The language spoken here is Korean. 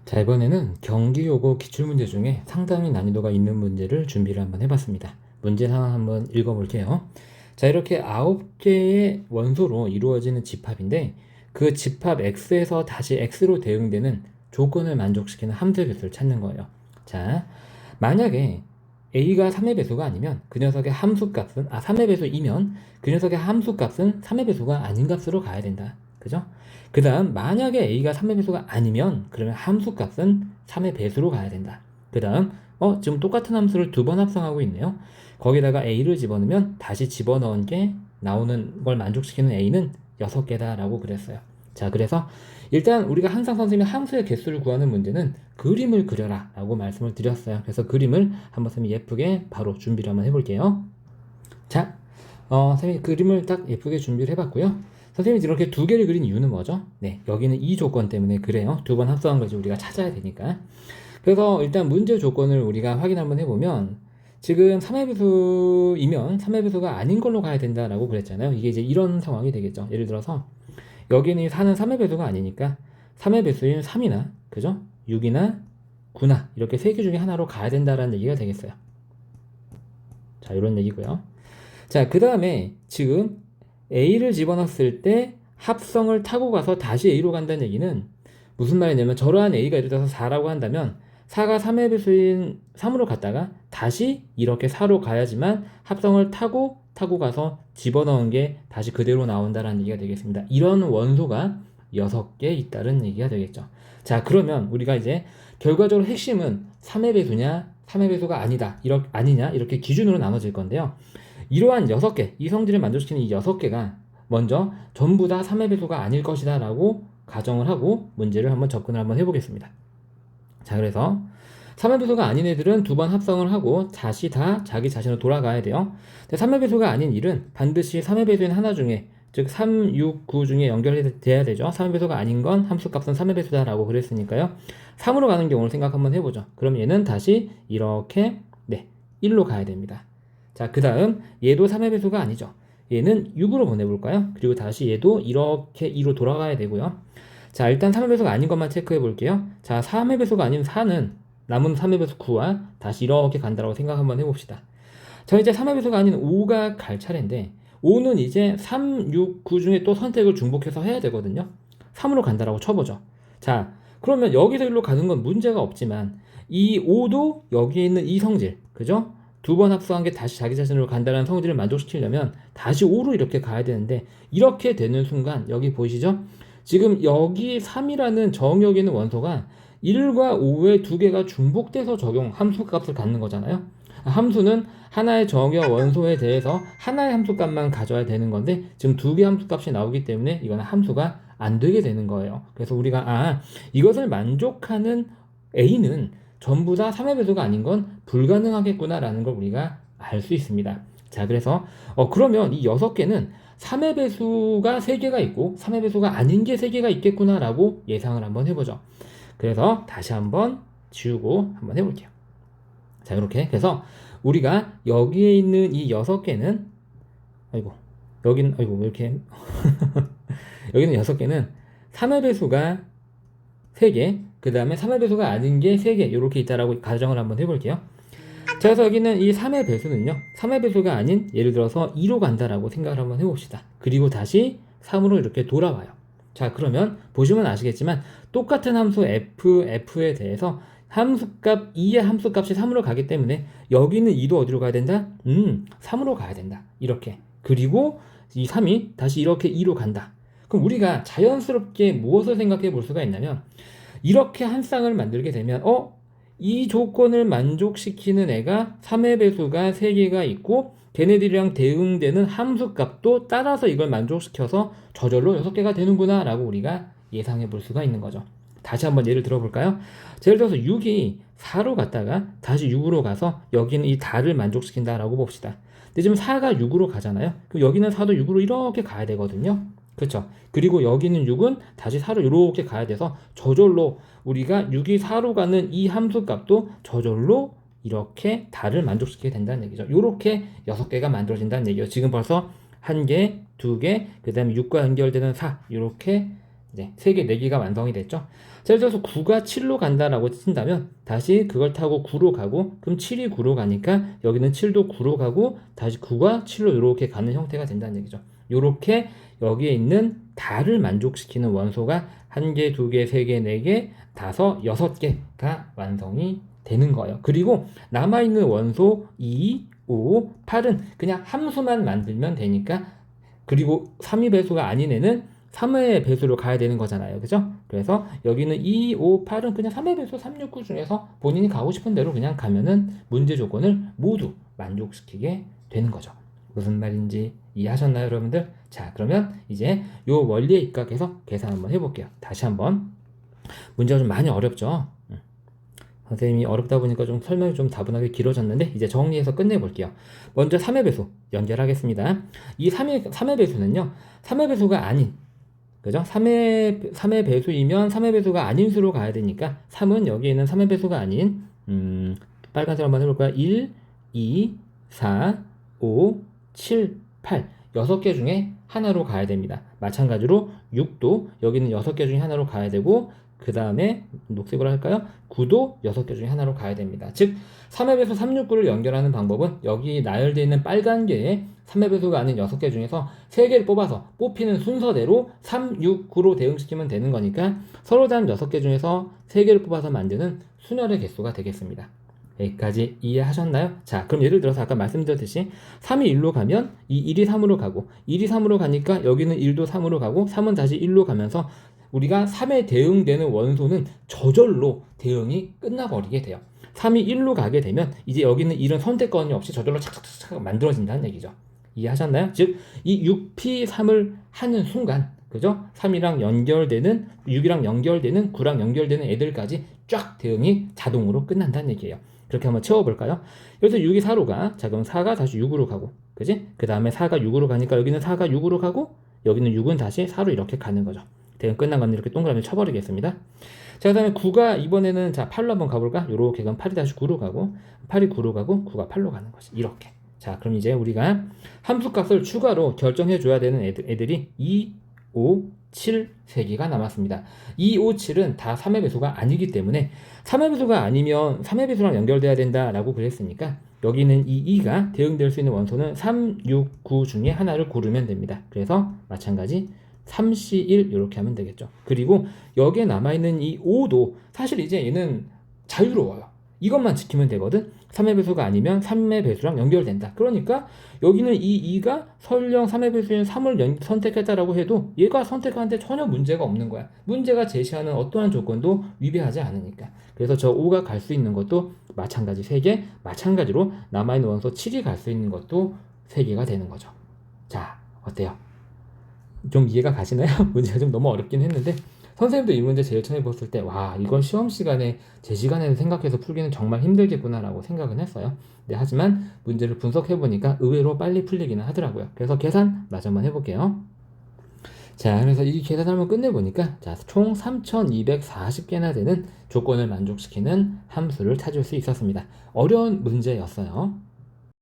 자, 이번에는 경기요고 기출문제 중에 상당히 난이도가 있는 문제를 준비를 한번 해봤습니다. 문제 상황 한번 읽어볼게요. 자, 이렇게 9개의 원소로 이루어지는 집합인데 그 집합 X에서 다시 X로 대응되는 조건을 만족시키는 함수의 개수를 찾는 거예요. 자, 만약에 A가 3의 배수가 아니면 그 녀석의 함수값은 3의 배수이면 그 녀석의 함수값은 3의 배수가 아닌 값으로 가야 된다. 그죠? 그 다음 만약에 A가 3의 배수가 아니면 그러면 함수값은 3의 배수로 가야 된다. 그 다음 지금 똑같은 함수를 두 번 합성하고 있네요. 거기다가 A를 집어넣으면 다시 집어넣은 게 나오는 걸 만족시키는 A는 6개다 라고 그랬어요. 자, 그래서 일단 우리가 항상 선생님이 함수의 개수를 구하는 문제는 그림을 그려라 라고 말씀을 드렸어요. 그래서 그림을 한번 선생님이 예쁘게 바로 준비를 한번 해볼게요. 자, 선생님이 그림을 딱 예쁘게 준비를 해봤고요. 선생님이 이렇게 두 개를 그린 이유는 뭐죠? 네, 여기는 이 조건 때문에 그래요. 두 번 합성한 거지 우리가 찾아야 되니까. 그래서 일단 문제 조건을 우리가 확인 한번 해보면 지금 3의 배수이면 3의 배수가 아닌 걸로 가야 된다라고 그랬잖아요. 이게 이제 이런 상황이 되겠죠. 예를 들어서 여기는 4는 3의 배수가 아니니까 3의 배수인 3이나 그죠? 6이나 9나 이렇게 세 개 중에 하나로 가야 된다라는 얘기가 되겠어요. 자, 이런 얘기고요. 자, 그 다음에 지금 A를 집어넣었을 때 합성을 타고 가서 다시 A로 간다는 얘기는 무슨 말이냐면 저러한 A가 예를 들어서 4라고 한다면 4가 3의 배수인 3으로 갔다가 다시 이렇게 4로 가야지만 합성을 타고 가서 집어넣은 게 다시 그대로 나온다라는 얘기가 되겠습니다. 이런 원소가 6개 있다는 얘기가 되겠죠. 자, 그러면 우리가 이제 결과적으로 핵심은 3의 배수냐 3의 배수가 아니냐 이렇게 기준으로 나눠질 건데요. 이러한 6개, 이 성질을 만족시키는 이 6개가 먼저 전부 다 3의 배수가 아닐 것이다 라고 가정을 하고 문제를 한번 접근을 한번 해보겠습니다. 자, 그래서 3의 배수가 아닌 애들은 두 번 합성을 하고 다시 다 자기 자신으로 돌아가야 돼요. 근데 3의 배수가 아닌 일은 반드시 3의 배수인 하나 중에 즉 3, 6, 9 중에 연결돼야 되죠. 3의 배수가 아닌 건 함수값은 3의 배수다 라고 그랬으니까요. 3으로 가는 경우를 생각 한번 해보죠. 그럼 얘는 다시 이렇게 1로 가야 됩니다. 자, 그 다음 얘도 3의 배수가 아니죠. 얘는 6으로 보내볼까요? 그리고 다시 얘도 이렇게 2로 돌아가야 되고요. 자, 일단 3의 배수가 아닌 것만 체크해 볼게요. 자, 3의 배수가 아닌 4는 남은 3의 배수 9와 다시 이렇게 간다라고 생각 한번 해봅시다. 자, 이제 3의 배수가 아닌 5가 갈 차례인데 5는 이제 3, 6, 9 중에 또 선택을 중복해서 해야 되거든요. 3으로 간다라고 쳐보죠. 자, 그러면 여기서 일로 가는 건 문제가 없지만 이 5도 여기에 있는 이 성질, 그죠? 두 번 합성한 게 다시 자기 자신으로 간다는 성질을 만족시키려면 다시 5로 이렇게 가야 되는데 이렇게 되는 순간 여기 보이시죠? 지금 여기 3이라는 정의역에 있는 원소가 1과 5의 두 개가 중복돼서 적용 함수값을 갖는 거잖아요. 함수는 하나의 정의역 원소에 대해서 하나의 함수값만 가져야 되는 건데 지금 두 개 함수값이 나오기 때문에 이거는 함수가 안 되게 되는 거예요. 그래서 우리가 이것을 만족하는 A는 전부 다 3의 배수가 아닌 건 불가능하겠구나 라는 걸 우리가 알 수 있습니다. 자, 그래서 그러면 이 6개는 3의 배수가 3개가 있고 3의 배수가 아닌 게 3개가 있겠구나 라고 예상을 한번 해보죠. 그래서 다시 한번 지우고 한번 해볼게요. 자, 이렇게 그래서 우리가 여기에 있는 이 6개는 여기는 왜 이렇게 여기는 6개는 3의 배수가 3개, 그 다음에 3의 배수가 아닌 게 3개 이렇게 있다라고 가정을 한번 해볼게요. 자, 그래서 여기는 이 3의 배수는요 3의 배수가 아닌 예를 들어서 2로 간다라고 생각을 한번 해봅시다. 그리고 다시 3으로 이렇게 돌아와요. 자, 그러면 보시면 아시겠지만 똑같은 함수 f에 대해서 함수값 2의 함수값이 3으로 가기 때문에 여기는 2도 어디로 가야 된다? 3으로 가야 된다. 이렇게. 그리고 이 3이 다시 이렇게 2로 간다. 그럼 우리가 자연스럽게 무엇을 생각해 볼 수가 있냐면 이렇게 한 쌍을 만들게 되면 이 조건을 만족시키는 애가 3의 배수가 3개가 있고 걔네들이랑 대응되는 함수값도 따라서 이걸 만족시켜서 저절로 6개가 되는구나 라고 우리가 예상해 볼 수가 있는 거죠. 다시 한번 예를 들어볼까요? 예를 들어서 6이 4로 갔다가 다시 6으로 가서 여기는 이 달을 만족시킨다 라고 봅시다. 근데 지금 4가 6으로 가잖아요. 그럼 여기는 4도 6으로 이렇게 가야 되거든요. 그렇죠? 그리고 여기는 6은 다시 4로 이렇게 가야 돼서 저절로 우리가 6이 4로 가는 이 함수값도 저절로 이렇게 달을 만족시키게 된다는 얘기죠. 이렇게 6개가 만들어진다는 얘기예요. 지금 벌써 1개, 2개, 그 다음에 6과 연결되는 4 이렇게 이제 3개, 4개가 완성이 됐죠. 자, 예를 들어서 9가 7로 간다라고 친다면 다시 그걸 타고 9로 가고, 그럼 7이 9로 가니까 여기는 7도 9로 가고 다시 9가 7로 이렇게 가는 형태가 된다는 얘기죠. 이렇게 여기에 있는 다를 만족시키는 원소가 1개, 2개, 3개, 4개, 5, 6개가 완성이 되는 거예요. 그리고 남아있는 원소 2, 5, 8은 그냥 함수만 만들면 되니까, 그리고 3의 배수가 아닌 애는 3의 배수로 가야 되는 거잖아요. 그죠? 그래서 여기는 2, 5, 8은 그냥 3의 배수 3, 6, 9 중에서 본인이 가고 싶은 대로 그냥 가면은 문제 조건을 모두 만족시키게 되는 거죠. 무슨 말인지 이해하셨나요, 여러분들? 자, 그러면 이제 요 원리에 입각해서 계산 한번 해볼게요. 다시 한번. 문제가 좀 많이 어렵죠? 선생님이 어렵다 보니까 좀 설명이 좀 다분하게 길어졌는데 이제 정리해서 끝내볼게요. 먼저 3의 배수 연결하겠습니다. 이 3의 배수는요, 3의 배수가 아닌, 그죠? 3의 배수이면 3의 배수가 아닌 수로 가야 되니까 3은 여기에 있는 3의 배수가 아닌, 빨간색 한번 해볼까요? 1, 2, 4, 5, 7, 8 6개 중에 하나로 가야 됩니다. 마찬가지로 6도 여기는 6개 중에 하나로 가야 되고, 그 다음에 녹색으로 할까요? 9도 6개 중에 하나로 가야 됩니다. 즉 3의 배수 369를 연결하는 방법은 여기 나열되어 있는 빨간 개에 3의 배수가 아닌 6개 중에서 3개를 뽑아서 뽑히는 순서대로 3, 6, 9로 대응시키면 되는 거니까 서로 다른 6개 중에서 3개를 뽑아서 만드는 순열의 개수가 되겠습니다. 여기까지 이해하셨나요? 자, 그럼 예를 들어서 아까 말씀드렸듯이 3이 1로 가면 이 1이 3으로 가고, 1이 3으로 가니까 여기는 1도 3으로 가고, 3은 다시 1로 가면서 우리가 3에 대응되는 원소는 저절로 대응이 끝나버리게 돼요. 3이 1로 가게 되면 이제 여기는 1은 선택권이 없이 저절로 착착착 만들어진다는 얘기죠. 이해하셨나요? 즉, 이 6P3을 하는 순간, 그죠? 3이랑 연결되는, 6이랑 연결되는, 9랑 연결되는 애들까지 쫙 대응이 자동으로 끝난다는 얘기예요. 그렇게 한번 채워볼까요? 여기서 6이 4로 가. 자, 그럼 4가 다시 6으로 가고, 그지? 그 다음에 4가 6으로 가니까 여기는 4가 6으로 가고, 여기는 6은 다시 4로 이렇게 가는 거죠. 대응 끝난 건 이렇게 동그라미 쳐버리겠습니다. 자, 그 다음에 9가 이번에는 자 8로 한번 가볼까? 요렇게 그럼 8이 다시 9로 가고, 8이 9로 가고, 9가 8로 가는 거지. 이렇게. 자, 그럼 이제 우리가 함수값을 추가로 결정해 줘야 되는 애들이 2, 5, 7, 3개가 남았습니다. 2, 5, 7은 다 3의 배수가 아니기 때문에 3의 배수가 아니면 3의 배수랑 연결돼야 된다라고 그랬으니까 여기는 이 2가 대응될 수 있는 원소는 3, 6, 9 중에 하나를 고르면 됩니다. 그래서 마찬가지 3C1 이렇게 하면 되겠죠. 그리고 여기에 남아있는 이 5도 사실 이제 얘는 자유로워요. 이것만 지키면 되거든. 3의 배수가 아니면 3의 배수랑 연결된다. 그러니까 여기는 이 2가 설령 3의 배수인 3을 선택했다라고 해도 얘가 선택하는데 전혀 문제가 없는 거야. 문제가 제시하는 어떠한 조건도 위배하지 않으니까. 그래서 저 5가 갈 수 있는 것도 마찬가지 3개, 마찬가지로 남아있는 원소 7이 갈 수 있는 것도 3개가 되는 거죠. 자, 어때요? 좀 이해가 가시나요? 문제가 좀 너무 어렵긴 했는데 선생님도 이 문제 제일 처음에 봤을 때 와, 이건 시험 시간에 제 시간에는 생각해서 풀기는 정말 힘들겠구나 라고 생각은 했어요. 네, 하지만 문제를 분석해 보니까 의외로 빨리 풀리기는 하더라고요. 그래서 계산 마저 한번 해볼게요. 자, 그래서 이 계산을 한번 끝내보니까 자, 총 3240개나 되는 조건을 만족시키는 함수를 찾을 수 있었습니다. 어려운 문제였어요.